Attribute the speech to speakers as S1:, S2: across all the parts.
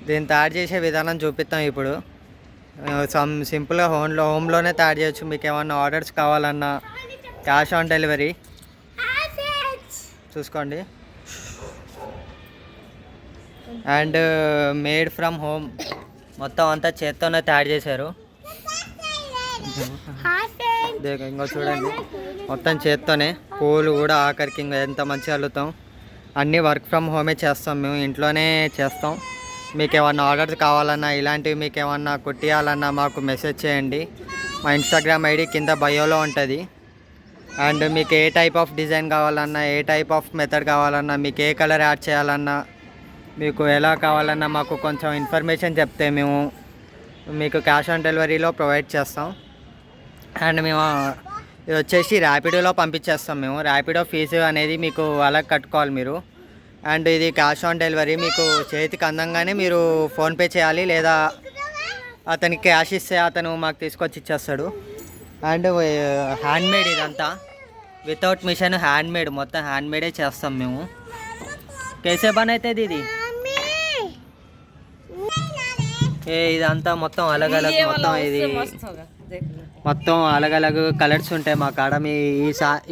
S1: దీన్ని తయారు చేసే విధానం చూపిస్తాం ఇప్పుడు. సింపుల్గా హోమ్లోనే తయారు చేయొచ్చు. మీకు ఏమన్నా ఆర్డర్స్ కావాలన్నా క్యాష్ ఆన్ డెలివరీ చూసుకోండి. అండ్ మేడ్ ఫ్రమ్ హోమ్, మొత్తం అంతా చేత్తోనే తయారు చేశారు. ఇంకో చూడండి, మొత్తం చేత్తోనే. పూలు కూడా ఆఖరికి ఇంకా ఎంత మంచిగా అల్లుతాం. అన్నీ వర్క్ ఫ్రమ్ హోమే చేస్తాం, మేము ఇంట్లోనే చేస్తాం. మీకు ఏమన్నా ఆర్డర్స్ కావాలన్నా, ఇలాంటివి మీకు ఏమన్నా కుట్టియాలన్నా మాకు మెసేజ్ చేయండి. మా ఇన్స్టాగ్రామ్ ఐడి కింద బయోలో ఉంటుంది. అండ్ మీకు ఏ టైప్ ఆఫ్ డిజైన్ కావాలన్నా, ఏ టైప్ ఆఫ్ మెథడ్ కావాలన్నా, మీకు ఏ కలర్ యాడ్ చేయాలన్నా, మీకు ఎలా కావాలన్నా మాకు కొంచెం ఇన్ఫర్మేషన్ చెప్తే మేము మీకు క్యాష్ ఆన్ డెలివరీలో ప్రొవైడ్ చేస్తాం. అండ్ మేము ఇది వచ్చేసి ర్యాపిడోలో పంపించేస్తాం. మేము ర్యాపిడో ఫీజు అనేది మీకు అలా కట్టుకోవాలి మీరు. అండ్ ఇది క్యాష్ ఆన్ డెలివరీ, మీకు చేతికి అందంగానే మీరు ఫోన్పే చేయాలి, లేదా అతనికి క్యాష్ ఇస్తే అతను మాకు తీసుకొచ్చి ఇచ్చేస్తాడు. అండ్ హ్యాండ్మేడ్ ఇదంతా, వితౌట్ మిషన్ హ్యాండ్మేడ్, మొత్తం హ్యాండ్మేడే చేస్తాం మేము. కేసే పని అవుతుంది ఇది. ఇదంతా మొత్తం అలగలగ్, మొత్తం ఇది మొత్తం అలగలగ్ కలర్స్ ఉంటాయి మా కాడ.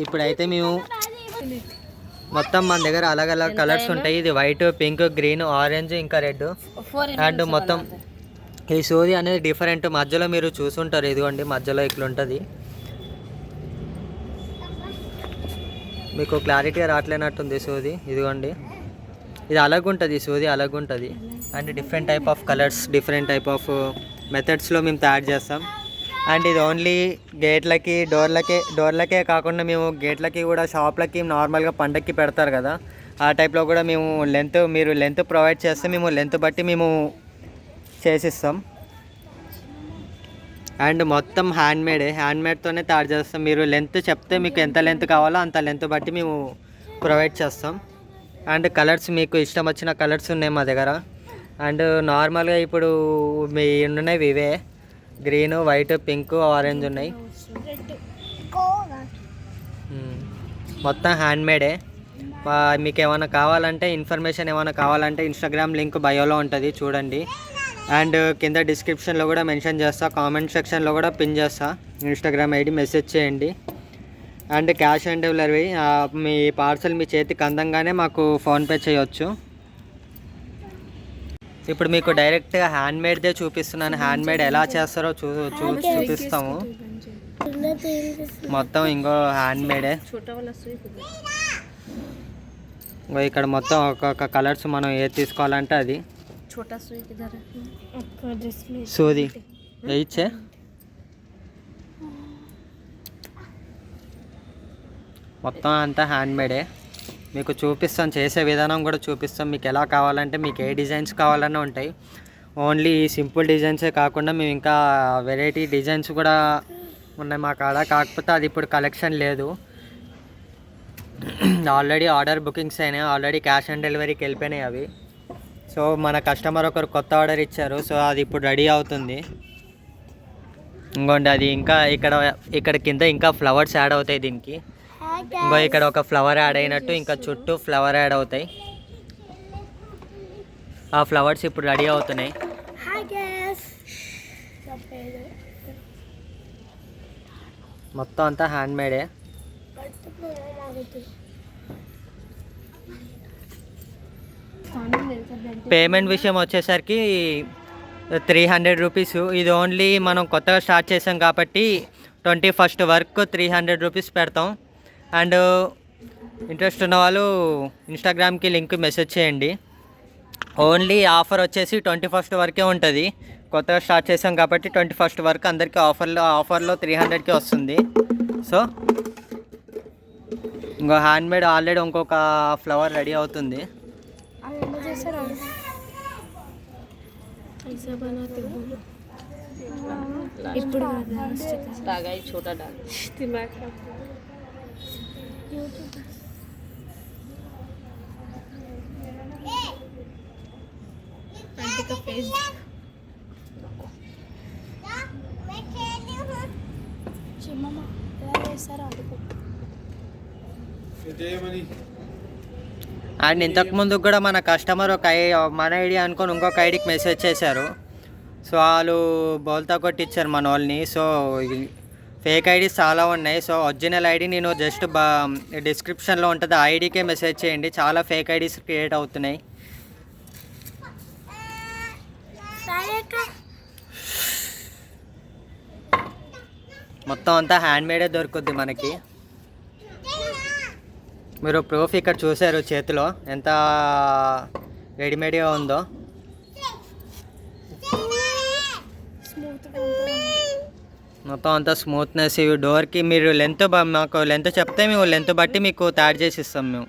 S1: ఇప్పుడైతే మేము మొత్తం మన దగ్గర అలగలగ్ కలర్స్ ఉంటాయి. ఇది వైట్, పింక్, గ్రీన్, ఆరెంజ్, ఇంకా రెడ్. అండ్ మొత్తం ఈ సూది అనేది డిఫరెంట్. మధ్యలో మీరు చూసుంటారు, ఇదిగోండి మధ్యలో ఇట్లుంటుంది. మీకు క్లారిటీగా రావట్లేనట్టుంది సూది, ఇదిగోండి. ఇది అలాగుంటుంది, సూది అలాగుంటుంది. And different type of colours, different type of మెథడ్స్లో మేము తయారు చేస్తాం. అండ్ ఇది ఓన్లీ గేట్లకి, డోర్లకే కాకుండా మేము గేట్లకి కూడా, షాప్లకి నార్మల్గా పండక్కి పెడతారు కదా, ఆ టైప్లో కూడా మేము మీరు లెంత్ ప్రొవైడ్ చేస్తే మేము లెంత్ బట్టి మేము చేసిస్తాం. అండ్ మొత్తం హ్యాండ్మేడ్తోనే తయారు చేస్తాం. మీరు లెంత్ చెప్తే మీకు ఎంత లెంత్ కావాలో అంత లెంత్ బట్టి మేము ప్రొవైడ్ చేస్తాం. అండ్ కలర్స్ మీకు ఇష్టం వచ్చిన కలర్స్ ఉన్నాయి మా దగ్గర. అండ్ నార్మల్గా ఇప్పుడు మీ ఉన్నవి ఇవే, గ్రీన్, వైట్, పింక్, ఆరెంజ్ ఉన్నాయి. మొత్తం హ్యాండ్మేడే. మీకు ఏమైనా కావాలంటే, ఇన్ఫర్మేషన్ ఏమైనా కావాలంటే ఇన్స్టాగ్రామ్ లింక్ బయోలో ఉంటుంది, చూడండి. అండ్ కింద డిస్క్రిప్షన్లో కూడా మెన్షన్ చేస్తా, కామెంట్ సెక్షన్లో కూడా పిన్ చేస్తా ఇన్స్టాగ్రామ్ ఐడి, మెసేజ్ చేయండి. అండ్ క్యాష్ ఆన్ డెలివరీ, మీ పార్సల్ మీ చేతికి అందంగానే మాకు ఫోన్పే చేయొచ్చు. ఇప్పుడు మీకు డైరెక్ట్గా హ్యాండ్మేడ్దే చూపిస్తున్నాను. హ్యాండ్మేడ్ ఎలా చేస్తారో చూపిస్తాము. మొత్తం ఇంకో హ్యాండ్మేడే. ఇంకో ఇక్కడ మొత్తం ఒక్కొక్క కలర్స్ మనం ఏది తీసుకోవాలంటే అది. సూది వేయిచ్చే మొత్తం అంతా హ్యాండ్మేడే. మీకు చూపిస్తాం, చేసే విధానం కూడా చూపిస్తాం. మీకు ఎలా కావాలంటే, మీకు ఏ డిజైన్స్ కావాలన్నా ఉంటాయి. ఓన్లీ సింపుల్ డిజైన్సే కాకుండా మేము ఇంకా వెరైటీ డిజైన్స్ కూడా ఉన్నాయి మా కాడ. కాకపోతే అది ఇప్పుడు కలెక్షన్ లేదు. ఆల్రెడీ ఆర్డర్ బుకింగ్స్ అయినాయి, ఆల్రెడీ క్యాష్ ఆన్ డెలివరీకి వెళ్ళిపోయినాయి అవి. సో మన కస్టమర్ ఒకరు కొత్త ఆర్డర్ ఇచ్చారు, సో అది ఇప్పుడు రెడీ అవుతుంది. ఇంకోండి అది ఇంకా ఇక్కడ కింద ఇంకా ఫ్లవర్స్ యాడ్ అవుతాయి దీనికి. ఇంకో ఇక్కడ ఒక ఫ్లవర్ యాడ్ అయినట్టు ఇంకా చుట్టూ ఫ్లవర్ యాడ్ అవుతాయి. ఆ ఫ్లవర్స్ ఇప్పుడు రెడీ అవుతున్నాయి. మొత్తం అంతా హ్యాండ్మేడే. పేమెంట్ విషయం వచ్చేసరికి 300 రూపీస్. ఇది ఓన్లీ మనం కొత్తగా స్టార్ట్ చేసాం కాబట్టి 21st వరకు 300 రూపీస్ పెడతాం. అండ్ ఇంట్రెస్ట్ ఉన్న వాళ్ళు ఇన్స్టాగ్రామ్కి లింక్ మెసేజ్ చేయండి. ఓన్లీ ఆఫర్ వచ్చేసి 21st వరకే ఉంటుంది. కొత్తగా స్టార్ట్ చేసాం కాబట్టి 21st వరకు అందరికీ ఆఫర్లో 300కి వస్తుంది. సో ఇంకో హ్యాండ్మేడ్ ఆల్రెడీ ఇంకొక ఫ్లవర్ రెడీ అవుతుంది.
S2: ఇప్పుడు
S1: అండ్ ఇంతకుముందు కూడా మన కస్టమర్ మన ఐడి అనుకొని ఇంకొక ఐడికి మెసేజ్ చేశారు. సో వాళ్ళు బోల్తా కొట్టించారు మన వాళ్ళని. సో ఫేక్ ఐడీస్ చాలా ఉన్నాయి. సో ఒరిజినల్ ఐడి నేను జస్ట్ డిస్క్రిప్షన్లో ఉంటుంది, ఆ ఐడికే మెసేజ్ చేయండి. చాలా ఫేక్ ఐడీస్ క్రియేట్ అవుతున్నాయి. మొత్తం అంతా హ్యాండ్మేడే దొరుకుద్ది మనకి. మీరు ప్రూఫ్ ఇక్కడ చూసారు చేతిలో ఎంత రెడీమేడ్గా ఉందో. మొత్తం అంతా స్మూత్నెస్. ఇవి డోర్కి మీరు మాకు లెంత్ చెప్తే మేము లెంత్ బట్టి మీకు తయారు చేసి ఇస్తాం మేము.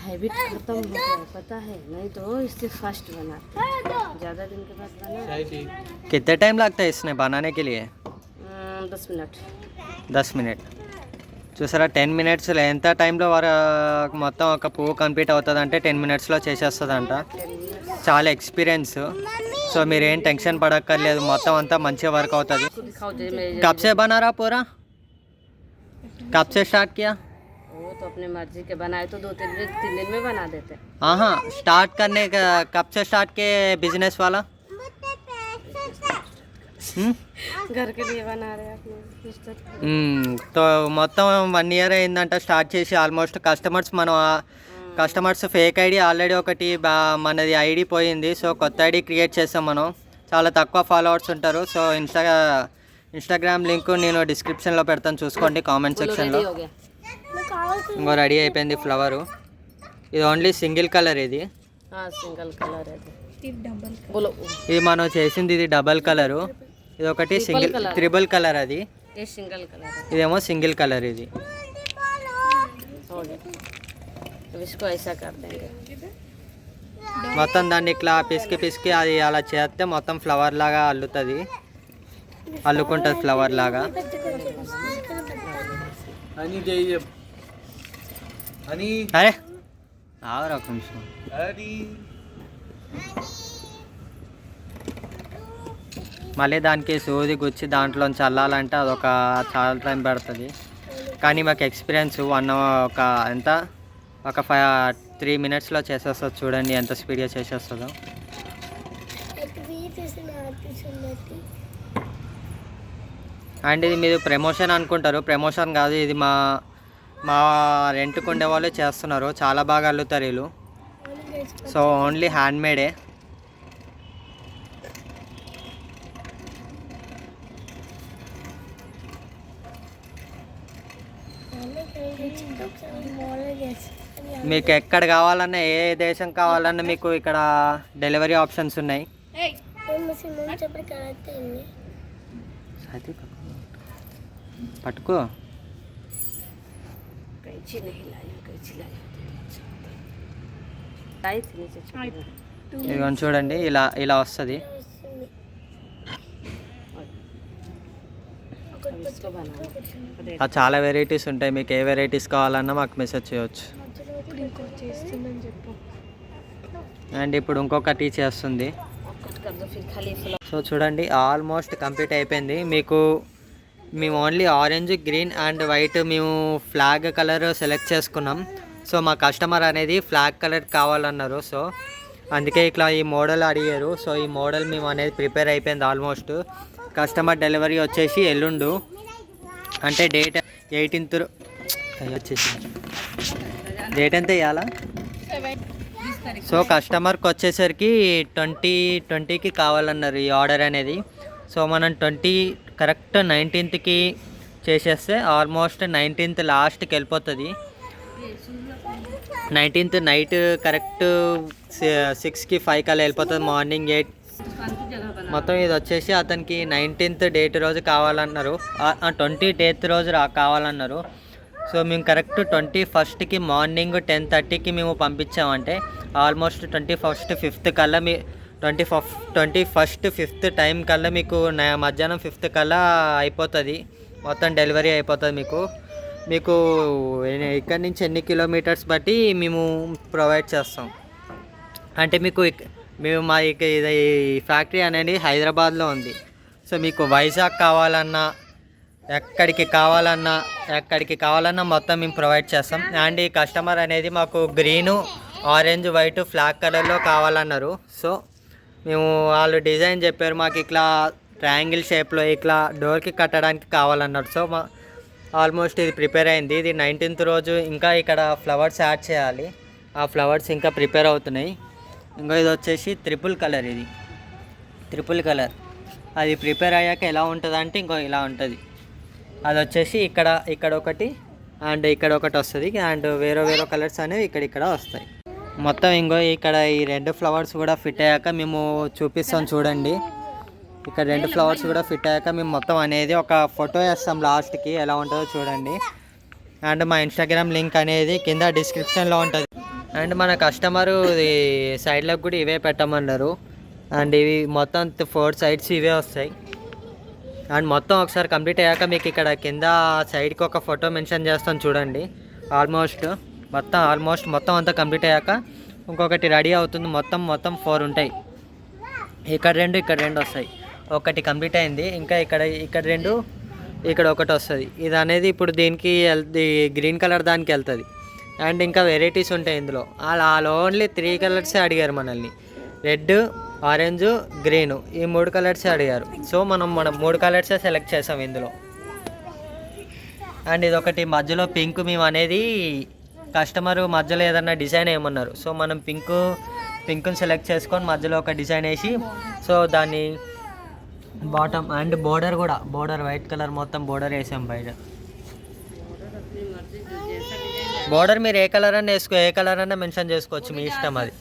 S2: हैबिट खत्म हो गया पता है, नहीं तो इससे फास्ट बनाते ज़्यादा दिन के बाद बना।
S1: कितने टाइम लगता है इसमें बनाने के लिए?
S2: 10 मिनट
S1: 10 मिनट చూసారా 10 మినిట్స్లో ఎంత టైంలో మొత్తం ఒక పువ్వు కంప్లీట్ అవుతుంది అంటే 10 మినిట్స్లో చేసేస్తుందంట. చాలా ఎక్స్పీరియన్స్. సో మీరేం టెన్షన్ పడక్కర్లేదు, మొత్తం అంతా మంచిగా వర్క్ అవుతుంది. కబ్ సే బనారా పూరా? కబ్ సే స్టార్ట్ కియా?
S2: वो तो अपने मर्जी के बनाए तो 2-3 दिन में बना देते।
S1: हाँ स्टार्ट करने का कब से स्टार्ट के बिजनेस वाला?
S2: घर के लिए बना रहे अपने।
S1: तो మొత్తం 1 ఇయర్ అయిందంట స్టార్ట్ చేసి. Almost customers fake ID already ఒకటి మనది ఐడి పోయింది. సో కొత్త ఐడి క్రియేట్ చేస్తాం మనం. చాలా తక్కువ ఫాలోవర్స్ ఉంటారు. సో ఇన్స్టాగ్రామ్ లింక్ నేను డిస్క్రిప్షన్లో పెడతాను, చూసుకోండి కామెంట్ సెక్షన్లో. ఇంకో రెడీ అయిపోయింది ఫ్లవరు. ఇది ఓన్లీ సింగిల్ కలర్. ఇది
S2: సింగిల్ కలర్.
S1: ఇది మనం చేసింది ఇది డబల్ కలరు. ఇది ఒకటి త్రిబుల్ కలర్. అది
S2: సింగిల్ కలర్,
S1: ఇదేమో సింగిల్ కలర్. ఇది మొత్తం దాన్ని ఇట్లా పిసికి అది అలా చేస్తే మొత్తం ఫ్లవర్ లాగా అల్లుకుంటుంది ఫ్లవర్ లాగా. అరే ఆవరా కొంచెం. మళ్ళీ దానికి సూది గుచ్చి దాంట్లోంచి చల్లాలంటే అదొక చాలా టైం పడుతుంది. కానీ మాకు ఎక్స్పీరియన్స్ ఒక 3 మినిట్స్లో చేసేస్తుంది. చూడండి ఎంత స్పీడ్గా చేసేస్తుందో. అండ్ ఇది మీరు ప్రమోషన్ అనుకుంటారు, ప్రమోషన్ కాదు. ఇది మా రెంట్కి ఉండే వాళ్ళు చేస్తున్నారు. చాలా బాగా అల్లుతారు వీళ్ళు. సో ఓన్లీ హ్యాండ్మేడే. మీకు ఎక్కడ కావాలన్నా, ఏ దేశం కావాలన్నా మీకు ఇక్కడ డెలివరీ ఆప్షన్స్ ఉన్నాయి. పట్టుకో. ఇదిగోండి చూడండి, ఇలా వస్తుంది. చాలా వెరైటీస్ ఉంటాయి. మీకు ఏ వెరైటీస్ కావాలన్నా మాకు మెసేజ్ చేయవచ్చు. అండ్ ఇప్పుడు ఇంకొకటి చేస్తుంది. సో చూడండి ఆల్మోస్ట్ కంప్లీట్ అయిపోయింది. మేము only orange, green and white మేము ఫ్లాగ్ కలర్ సెలెక్ట్ చేసుకున్నాం. సో మా కస్టమర్ అనేది ఫ్లాగ్ కలర్ కావాలన్నారు. సో అందుకే ఇట్లా ఈ మోడల్ అడిగారు. సో ఈ మోడల్ మేము అనేది ప్రిపేర్ అయిపోయింది ఆల్మోస్ట్. కస్టమర్ డెలివరీ వచ్చేసి ఎల్లుండు, అంటే డేట్ 18th వచ్చేసి. డేట్ ఎంత ఇవ్వాలా? సో కస్టమర్కి వచ్చేసరికి 20కి కావాలన్నారు ఈ ఆర్డర్ అనేది. సో మనం కరెక్ట్ 19th చేసేస్తే ఆల్మోస్ట్ 19th లాస్ట్కి వెళ్ళిపోతుంది. 19th నైట్ కరెక్ట్ 6కి 5 వెళ్ళిపోతుంది. మార్నింగ్ 8 మొత్తం. ఇది వచ్చేసి అతనికి 19th డేట్ రోజు కావాలన్నారు, 20th రోజు కావాలన్నారు. సో మేము కరెక్ట్ 21st మార్నింగ్ 10:30కి మేము పంపించామంటే ఆల్మోస్ట్ 21st కల్లా 21st 5th టైం కల్లా మీకు మధ్యాహ్నం 5th కల్లా అయిపోతుంది, మొత్తం డెలివరీ అయిపోతుంది. మీకు ఇక్కడి నుంచి ఎన్ని కిలోమీటర్స్ బట్టి మేము ప్రొవైడ్ చేస్తాం. అంటే మేము మా ఈ ఫ్యాక్టరీ అనేది హైదరాబాద్లో ఉంది. సో మీకు వైజాగ్ కావాలన్నా ఎక్కడికి కావాలన్నా మొత్తం మేము ప్రొవైడ్ చేస్తాం. అండ్ ఈ కస్టమర్ అనేది మాకు గ్రీను, ఆరెంజ్, వైట్, ఫ్లాగ్ కలర్లో కావాలన్నారు. సో మేము వాళ్ళు డిజైన్ చెప్పారు, మాకు ఇట్లా ట్రయాంగిల్ షేప్లో ఇట్లా డోర్కి కట్టడానికి కావాలన్నారు. సో ఆల్మోస్ట్ ఇది ప్రిపేర్ అయింది. ఇది 19th రోజు ఇంకా ఇక్కడ ఫ్లవర్స్ యాడ్ చేయాలి. ఆ ఫ్లవర్స్ ఇంకా ప్రిపేర్ అవుతున్నాయి. ఇంకా ఇది వచ్చేసి ట్రిపుల్ కలర్ అది ప్రిపేర్ అయ్యాక ఎలా ఉంటుంది అంటే ఇంకో ఇలా ఉంటుంది. అది వచ్చేసి ఇక్కడ ఒకటి అండ్ ఇక్కడ ఒకటి వస్తుంది. అండ్ వేరే కలర్స్ అనేవి ఇక్కడ వస్తాయి. మొత్తం ఇక్కడ ఈ 2 ఫ్లవర్స్ కూడా ఫిట్ అయ్యాక మేము చూపిస్తాం చూడండి. ఇక్కడ 2 ఫ్లవర్స్ కూడా ఫిట్ అయ్యాక మేము మొత్తం అనేది ఒక ఫోటో వేస్తాం లాస్ట్కి, ఎలా ఉంటుందో చూడండి. అండ్ మా ఇన్స్టాగ్రామ్ లింక్ అనేది కింద డిస్క్రిప్షన్లో ఉంటుంది. అండ్ మన కస్టమరు సైడ్లకు కూడా ఇవే పెట్టమన్నారు. అండ్ ఇవి మొత్తం 4 sides ఇవే వస్తాయి. అండ్ మొత్తం ఒకసారి కంప్లీట్ అయ్యాక మీకు ఇక్కడ కింద సైడ్కి ఒక ఫోటో మెన్షన్ చేస్తాం చూడండి. ఆల్మోస్ట్ మొత్తం అంతా కంప్లీట్ అయ్యాక ఇంకొకటి రెడీ అవుతుంది. మొత్తం 4 ఉంటాయి. ఇక్కడ 2 వస్తాయి. ఒకటి కంప్లీట్ అయింది, ఇంకా ఇక్కడ 2, ఇక్కడ ఒకటి వస్తుంది. ఇది అనేది ఇప్పుడు దీనికి గ్రీన్ కలర్ దానికి వెళ్తుంది. అండ్ ఇంకా వెరైటీస్ ఉంటాయి ఇందులో. వాళ్ళు ఓన్లీ 3 కలర్సే అడిగారు మనల్ని, రెడ్, ఆరెంజ్, గ్రీను, ఈ 3 కలర్సే అడిగారు. సో మనం 3 కలర్సే సెలెక్ట్ చేసాం ఇందులో. అండ్ ఇదొకటి మధ్యలో పింక్, మేము అనేది కస్టమరు మధ్యలో ఏదన్నా డిజైన్ వేయమన్నారు. సో మనం పింక్ని సెలెక్ట్ చేసుకొని మధ్యలో ఒక డిజైన్ వేసి, సో దాన్ని bottom and border white colour మొత్తం బోర్డర్ వేసాం బయట. బోర్డర్ మీరు ఏ కలర్ అన్నా మెన్షన్ చేసుకోవచ్చు, మీ ఇష్టం అది.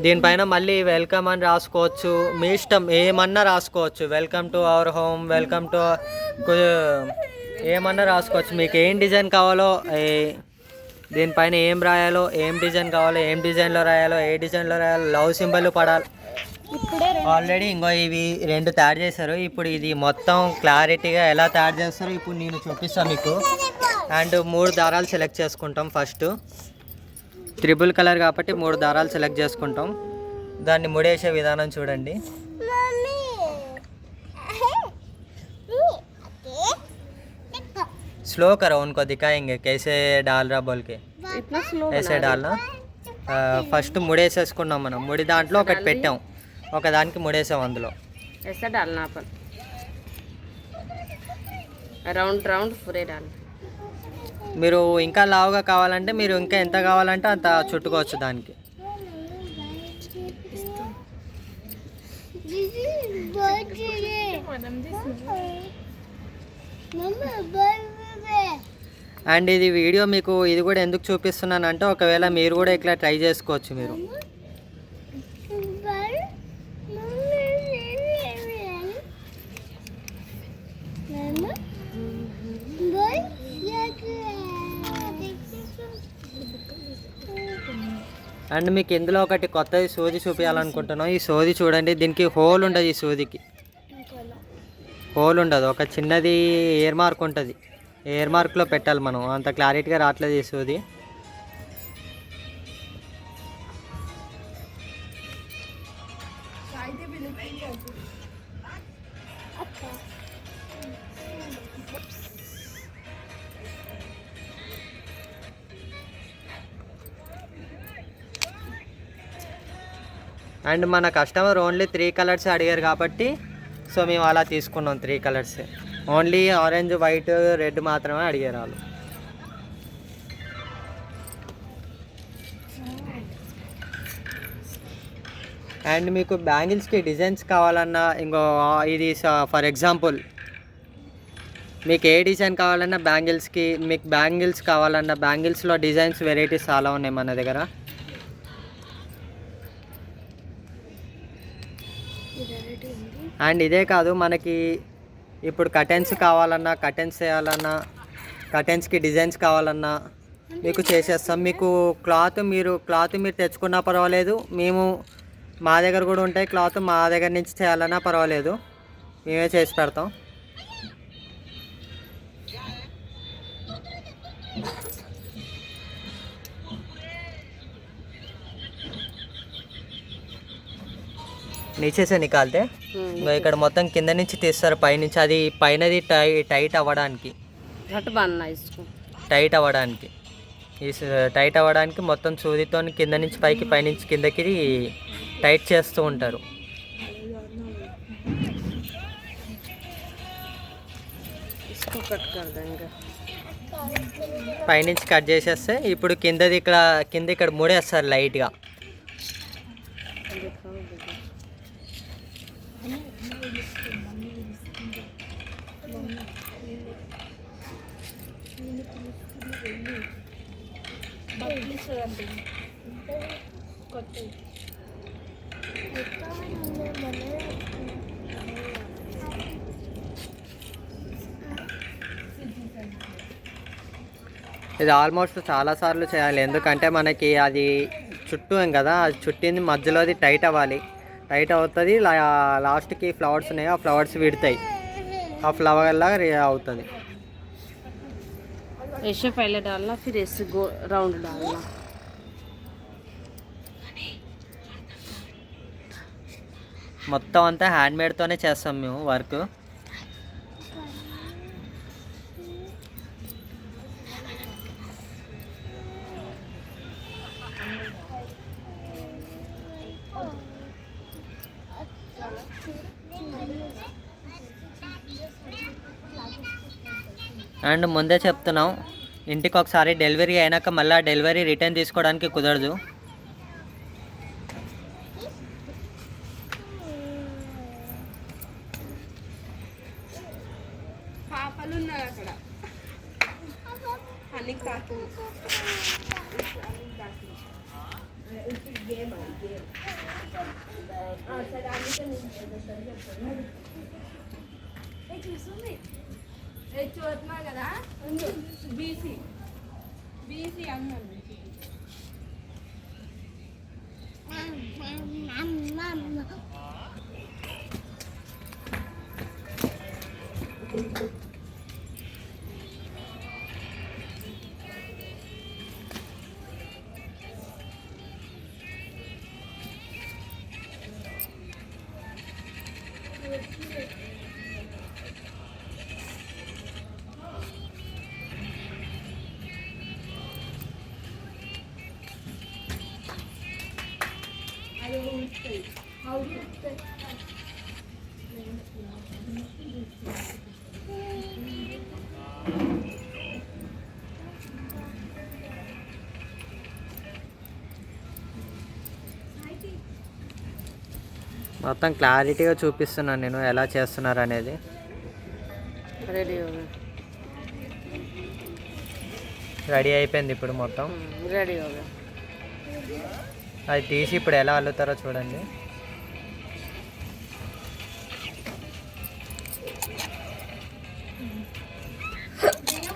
S1: దీనిపైన మళ్ళీ వెల్కమ్ అని రాసుకోవచ్చు, మీ ఇష్టం ఏమన్నా రాసుకోవచ్చు. Welcome to our home, welcome to ఏమన్నా రాసుకోవచ్చు. మీకు ఏం డిజైన్ కావాలో, దీనిపైన ఏం రాయాలో, ఏం డిజైన్ కావాలో, ఏం డిజైన్లో రాయాలో, ఏ డిజైన్లో రాయాలో, లవ్ సింబల్ పడాలి. ఆల్రెడీ ఇవి 2 తయారు చేశారు. ఇప్పుడు ఇది మొత్తం క్లారిటీగా ఎలా తయారు చేస్తారో ఇప్పుడు నేను చూపిస్తాను మీకు. అండ్ 3 దారాలు సెలెక్ట్ చేసుకుంటాం. ఫస్ట్ ట్రిపుల్ కలర్ కాబట్టి 3 దారాలు సెలెక్ట్ చేసుకుంటాం. దాన్ని ముడేసే విధానం చూడండి. स्लो करो, उनको दिखाएंगे कैसे डाल रहा बोल के.
S2: इतना स्लो
S1: ऐसे डालना. ఫస్ట్ ముడేసేసుకున్నాం మనం. ముడి దాంట్లో ఒకటి పెట్టాం, ఒకదానికి ముడేసాం అందులో.
S2: ऐसा डालना अपन, राउंड पूरे डालना.
S1: మీరు ఇంకా లావుగా కావాలంటే మీరు ఇంకా ఎంత కావాలంటే అంత చుట్టుకోవచ్చు దానికి. అండ్ ఇది వీడియో మీకు ఇది కూడా ఎందుకు చూపిస్తున్నానంటే ఒకవేళ మీరు కూడా ఇట్లా ట్రై చేసుకోవచ్చు. మీరు అండ్ మీకు ఇందులో ఒకటి కొత్తది సూది చూపించాలనుకుంటున్నాం. ఈ సూది చూడండి, దీనికి హోల్ ఉండదు. ఈ సూదికి హోల్ ఉండదు, ఒక చిన్నది ఎయిర్ మార్క్ ఉంటుంది. ఎయిర్ మార్క్లో పెట్టాలి మనం. అంత క్లారిటీగా రావట్లేదు ఈ సూది. అండ్ మన కస్టమర్ ఓన్లీ 3 కలర్స్ అడిగారు కాబట్టి సో మేము అలా తీసుకున్నాం. 3 colours, only orange, white, red మాత్రమే అడిగారు వాళ్ళు. అండ్ మీకు బ్యాంగిల్స్కి డిజైన్స్ కావాలన్నా ఇంకో ఇది ఫర్ ఎగ్జాంపుల్ మీకు ఏ డిజైన్ కావాలన్నా బ్యాంగిల్స్కి, మీకు బ్యాంగిల్స్ కావాలన్నా బ్యాంగిల్స్లో డిజైన్స్ వెరైటీస్ చాలా ఉన్నాయి మన దగ్గర. అండ్ ఇదే కాదు, మనకి ఇప్పుడు కర్టెన్స్ కావాలన్నా, కర్టెన్స్ వేయాలన్నా కర్టెన్స్కి డిజైన్స్ కావాలన్నా మీకు చేసేస్తాం. మీకు క్లాత్ మీరు తెచ్చుకున్నా పర్వాలేదు, మేము మా దగ్గర కూడా ఉంటాయి. క్లాత్ మా దగ్గర నుంచి చేయాలన్నా పర్వాలేదు, మేమే చేసి పెడతాం. నీచేసే నికాలితే ఇంకా ఇక్కడ మొత్తం కింద నుంచి తీస్తారు పైనుంచి. అది పైనది టైట్ అవ్వడానికి, టైట్ అవ్వడానికి మొత్తం సూదితో కింద నుంచి పైకి, పైనుంచి కిందకి టైట్ చేస్తూ ఉంటారు. పైనుంచి కట్ చేసేస్తే ఇప్పుడు కింద ఇక్కడ ముడేస్తారు లైట్గా. ఇది ఆల్మోస్ట్ చాలాసార్లు చేయాలి, ఎందుకంటే మనకి అది చుట్టూం కదా, అది చుట్టింది మధ్యలో అది టైట్ అవ్వాలి. టైట్ అవుతుంది, లాస్ట్కి ఫ్లవర్స్ ఉన్నాయి, ఆ ఫ్లవర్స్ విడతాయి, ఆ ఫ్లవర్ లాగా అవుతుంది.
S2: ऐसे पहले डालना, फिर ऐसे राउंड डालना.
S1: మొత్తం అంతా హ్యాండ్మేడ్తోనే చేస్తాం మేము వర్క్. అండ్ ముందే చెప్తున్నాం, ఇంటికి ఒకసారి డెలివరీ అయినాక మళ్ళీ డెలివరీ రిటర్న్ తీసుకోవడానికి కుదరదు.
S2: కదా బీసీ అన్నాను.
S1: మొత్తం క్లారిటీగా చూపిస్తున్నాను నేను ఎలా చేస్తున్నారు అనేది. రెడీ అయిపోయింది ఇప్పుడు మొత్తం.
S2: రెడీ
S1: అది తీసి ఇప్పుడు ఎలా అల్లుతారో చూడండి.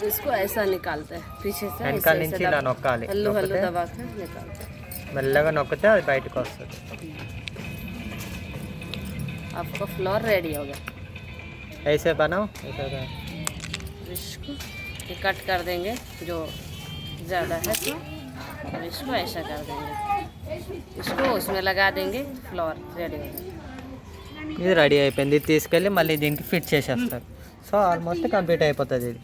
S2: इसको ऐसा निकालते हैं पीछे से,
S1: వెనకాల నుంచి ఇలా నొక్కాలి,
S2: हल्लू दबा कर निकालते हैं.
S1: మెల్లగా నొక్కితే అది బయటకు వస్తుంది.
S2: आपका फ्लोर रेडी हो गया.
S1: ऐसे बनाओ,
S2: इसको कट कर देंगे जो ज़्यादा है तो, और इसको ऐसा कर देंगे, इसको उसमें लगा देंगे, फ्लोर रेडी हो गया.
S1: ఇది రెడీ అయిపోయింది, తీసుకెళ్ళి మళ్ళీ దీనికి ఫిట్ చేసేస్తారు. సో ఆల్మోస్ట్ కంప్లీట్ అయిపోతుంది. ఇది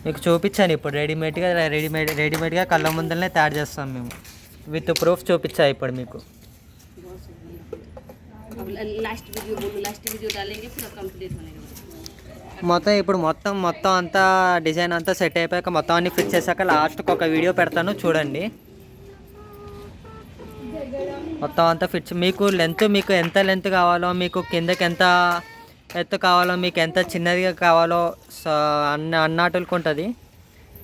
S1: మీకు చూపించాను ఇప్పుడు రెడీమేడ్గా కళ్ళ ముందరనే తయారు చేస్తాం మేము. విత్ ప్రూఫ్ చూపించా ఇప్పుడు మీకు. మొత్తం ఇప్పుడు మొత్తం అంతా డిజైన్ అంతా సెట్ అయిపోయాక మొత్తం అన్ని ఫిట్ చేశాక లాస్ట్కి ఒక వీడియో పెడతాను చూడండి. మొత్తం అంతా ఫిట్ మీకు ఎంత లెంత్ కావాలో, మీకు కిందకి ఎంత ఎత్తు కావాలో, మీకు ఎంత చిన్నదిగా కావాలో అన్నట్టుకు ఉంటుంది.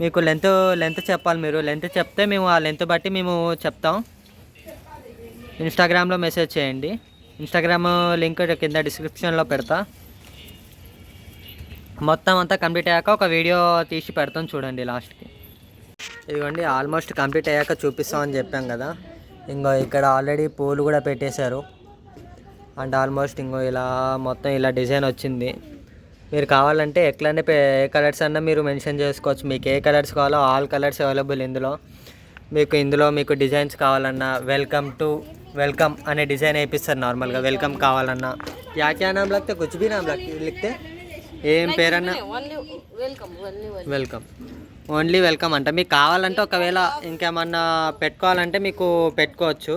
S1: మీకు లెంత్ చెప్పాలి. మీరు లెంత్ చెప్తే మేము ఆ లెంత్ బట్టి మేము చెప్తాం. ఇన్స్టాగ్రామ్లో మెసేజ్ చేయండి. ఇన్స్టాగ్రామ్ లింక్ కింద డిస్క్రిప్షన్లో పెడతా. మొత్తం అంతా కంప్లీట్ అయ్యాక ఒక వీడియో తీసి పెడతాం చూడండి లాస్ట్కి. ఇదిగోండి ఆల్మోస్ట్ కంప్లీట్ అయ్యాక చూపిస్తామని చెప్పాం కదా. ఇంకో ఇక్కడ ఆల్రెడీ పూలు కూడా పెట్టేశారు. అండ్ ఆల్మోస్ట్ ఇంకో ఇలా మొత్తం ఇలా డిజైన్ వచ్చింది. మీరు కావాలంటే ఎట్లనే ఏ కలర్స్ అన్నా మీరు మెన్షన్ చేసుకోవచ్చు. మీకు ఏ కలర్స్ కావాలో ఆల్ కలర్స్ అవైలబుల్ ఇందులో. మీకు డిజైన్స్ కావాలన్నా వెల్కమ్ అనే డిజైన్ వేయిస్తారు నార్మల్గా. వెల్కమ్ కావాలన్నా క్యా నామ్ లగ్తే కుచ్ భీ నామ్ లిఖతే ఏం పేరన్నా వెల్కమ్, ఓన్లీ వెల్కమ్ అంట. మీకు కావాలంటే ఒకవేళ ఇంకేమన్నా పెట్టుకోవాలంటే మీకు పెట్టుకోవచ్చు.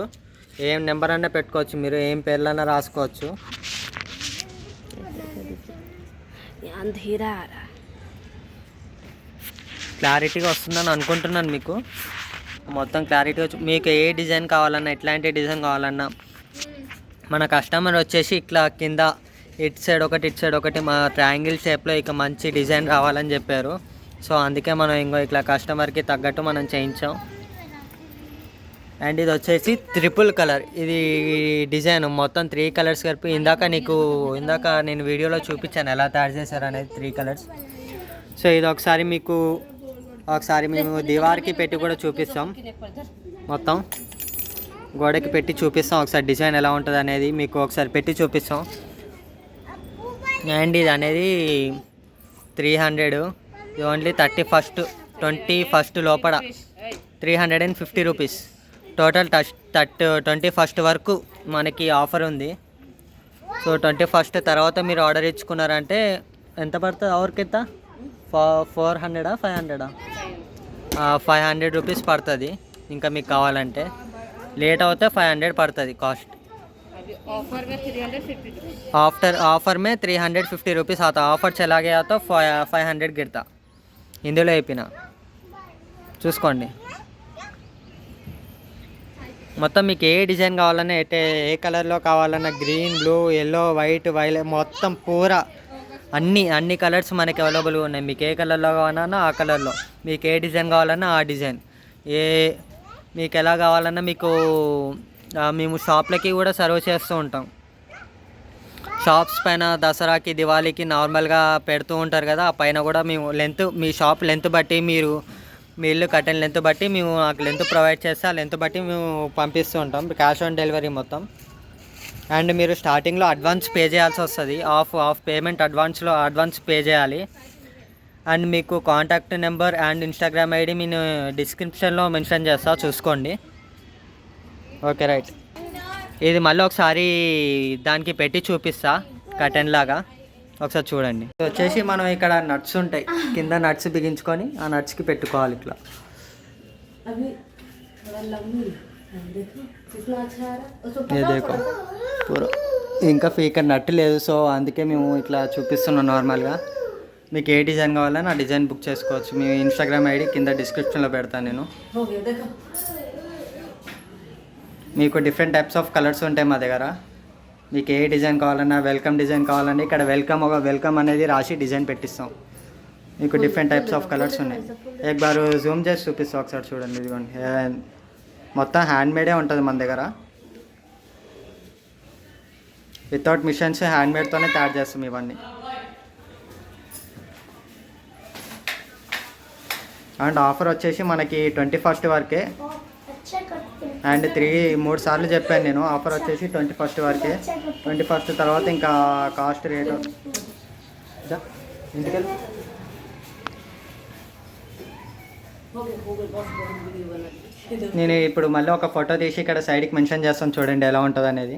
S1: ఏం నెంబర్ అన్నా పెట్టుకోవచ్చు, మీరు ఏం పేర్లన్నా రాసుకోవచ్చు. క్లారిటీగా వస్తుందని అనుకుంటున్నాను. మీకు మొత్తం క్లారిటీ వచ్చి మీకు ఏ డిజైన్ కావాలన్నా ఎట్లాంటి డిజైన్ కావాలన్నా మన కస్టమర్ వచ్చేసి ఇట్లా కింద ఇటు సైడ్ ఒకటి మా ట్రయాంగిల్ షేప్లో ఇక మంచి డిజైన్ రావాలని చెప్పారు. సో అందుకే మనం ఇంకో ఇట్లా కస్టమర్కి తగ్గట్టు మనం చేయించాం. అండ్ ఇది వచ్చేసి ట్రిపుల్ కలర్ ఇది డిజైన్ మొత్తం 3 కలర్స్ కలిపి ఇందాక నేను వీడియోలో చూపించాను ఎలా తయారు చేశారు అనేది 3 కలర్స్. సో ఇది ఒకసారి మేము దివార్కి పెట్టి కూడా చూపిస్తాం. మొత్తం గోడకి పెట్టి చూపిస్తాం ఒకసారి డిజైన్ ఎలా ఉంటుంది అనేది మీకు ఒకసారి పెట్టి చూపిస్తాం. అండ్ ఇది అనేది 300, ఇది ఓన్లీ 21st లోపల 350 రూపీస్. టోటల్ 21st వరకు మనకి ఆఫర్ ఉంది. సో 21st తర్వాత మీరు ఆర్డర్ ఇచ్చుకున్నారంటే ఎంత పడుతుంది? అవరికి 400 500 500 రూపీస్ పడుతుంది. ఇంకా మీకు కావాలంటే లేట్ అవుతే 500 పడుతుంది కాస్ట్. ऑफर में 350 रुपीस आता. ऑफर चला गया तो 500 गिरता. ఇందులో అయిపోయినా చూసుకోండి. మొత్తం మీకు ఏ డిజైన్ కావాలన్నా ఏ కలర్లో కావాలన్నా green, blue, yellow, white, violet మొత్తం పూరా అన్ని కలర్స్ మనకి అవైలబుల్గా ఉన్నాయి. మీకు ఏ కలర్లో కావాలన్నా ఆ కలర్లో, మీకు ఏ డిజైన్ కావాలన్నా ఆ డిజైన్, మీకు ఎలా కావాలన్నా మేము షాప్లకి కూడా సర్వ్ చేస్తూ ఉంటాం. షాప్స్ పైన దసరాకి దివాళీకి నార్మల్గా పెడుతూ ఉంటారు కదా, ఆ పైన కూడా మేము మీ షాప్ లెంత్ బట్టి మీ ఇల్లు కట్టిన లెంత్ బట్టి మేము నాకు లెంత్ ప్రొవైడ్ చేస్తే ఆ లెంత్ బట్టి మేము పంపిస్తూ ఉంటాం. క్యాష్ ఆన్ డెలివరీ మొత్తం. అండ్ మీరు స్టార్టింగ్లో అడ్వాన్స్ పే చేయాల్సి వస్తుంది. హాఫ్ పేమెంట్ అడ్వాన్స్ పే చేయాలి. అండ్ మీకు contact number and Instagram ID నేను డిస్క్రిప్షన్లో మెన్షన్ చేస్తా, చూసుకోండి. Okay right. ఇది మళ్ళీ ఒకసారి దానికి పెట్టి చూపిస్తా కటన్ లాగా, ఒకసారి చూడండి. ఇది వచ్చేసి మనం ఇక్కడ నట్స్ ఉంటాయి, కింద నట్స్ బిగించుకొని ఆ నట్స్కి పెట్టుకోవాలి ఇట్లా. ఇదేకో పూరా ఇంకా ఇక్కడ నట్టు లేదు, సో అందుకే మేము ఇట్లా చూపిస్తున్నాం నార్మల్గా. మీకు ఏ డిజైన్ కావాలని ఆ డిజైన్ బుక్ చేసుకోవచ్చు. మీ ఇన్స్టాగ్రామ్ ఐడి కింద డిస్క్రిప్షన్లో పెడతాను నేను. మీకు డిఫరెంట్ టైప్స్ ఆఫ్ కలర్స్ ఉంటాయి మా దగ్గర. మీకు ఏ డిజైన్ కావాలన్నా వెల్కమ్ డిజైన్ కావాలంటే ఇక్కడ వెల్కమ్ అనేది రాసి డిజైన్ పెట్టిస్తాం. మీకు డిఫరెంట్ టైప్స్ ఆఫ్ కలర్స్ ఉన్నాయి. బారు జూమ్ చేసి చూపిస్తాం ఒకసారి చూడండి. ఇదిగోండి మొత్తం హ్యాండ్మేడే ఉంటుంది మన దగ్గర. వితౌట్ మిషన్స్ హ్యాండ్మేడ్తోనే తయారు చేస్తాం ఇవన్నీ. అండ్ ఆఫర్ వచ్చేసి మనకి 21st వరకే. అండ్ 3 సార్లు చెప్పాను నేను. ఆఫర్ వచ్చేసి 21st వరకే. 21st తర్వాత ఇంకా కాస్ట్ రేటు ఇంటికెళ్ళి నేను ఇప్పుడు మళ్ళీ ఒక ఫోటో తీసి ఇక్కడ సైడ్కి మెన్షన్ చేస్తాను చూడండి ఎలా ఉంటుంది అనేది.